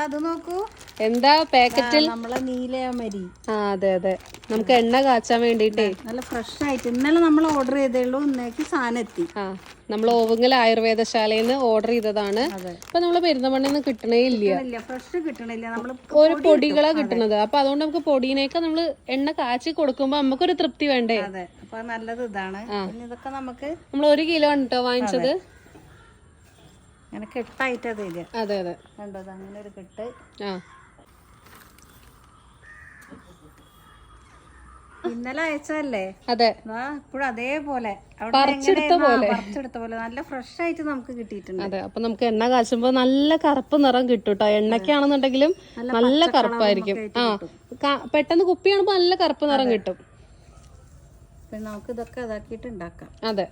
അത് നോക്കൂ, എന്താ പാക്കറ്റിൽ നമ്മളെ നീലമരി. അതെ അതെ, നമുക്ക് എണ്ണ കാച്ചാൻ വേണ്ടിട്ടേ നല്ല ഫ്രഷ് ആയിട്ട് ഇന്നലെ നമ്മൾ ഓർഡർ ചെയ്തേള്ളൂ, ഇന്നേക്ക് സാധനം എത്തി. നമ്മൾ ഓവുങ്ങൽ ആയുർവേദശാലയിൽ നിന്ന് ഓർഡർ ചെയ്തതാണ്. അപ്പൊ നമ്മള് പെരുന്തമണ്ണയിൽ കിട്ടണേ ഇല്ല, ഫ്രഷ് കിട്ടണില്ല, നമ്മള് ഒരു പൊടികളാ കിട്ടുന്നത്. അപ്പൊ അതുകൊണ്ട് നമുക്ക് പൊടിയിനേക്കാൾ നമ്മള് എണ്ണ കാച്ചി കൊടുക്കുമ്പോ നമുക്കൊരു തൃപ്തി വേണ്ടേ. അതെ, അപ്പൊ നല്ലത് ഇതാണ്. പിന്നെ ഇതൊക്കെ നമുക്ക് നമ്മൾ 1 കിലോ ആണ് കേട്ടോ വാങ്ങിച്ചത്. അങ്ങനെ കെട്ടായിട്ട് തരിക. അതെ അതെ, കണ്ടോ, അങ്ങനെ ഒരു കെട്ട്. ഇന്നലെ അയച്ചതല്ലേ? അതെ, ഇപ്പോഴും അതേപോലെ പറിച്ചെടുത്ത പോലെ നല്ല ഫ്രഷ് ആയിട്ട് നമുക്ക് കിട്ടിയിട്ടുണ്ട്. അതെ, അപ്പൊ നമുക്ക് എണ്ണ കാച്ചുമ്പോ നല്ല കറുപ്പ് നിറം കിട്ടും കേട്ടോ. എണ്ണയ്ക്കാണെന്നുണ്ടെങ്കിലും നല്ല കറുപ്പായിരിക്കും. പെട്ടെന്ന് കുപ്പിയാകുമ്പോ നല്ല കറുപ്പ് നിറം കിട്ടും. നമുക്ക് ഇതൊക്കെ ഇതാക്കിയിട്ട് ഉണ്ടാക്കാം. അതെ.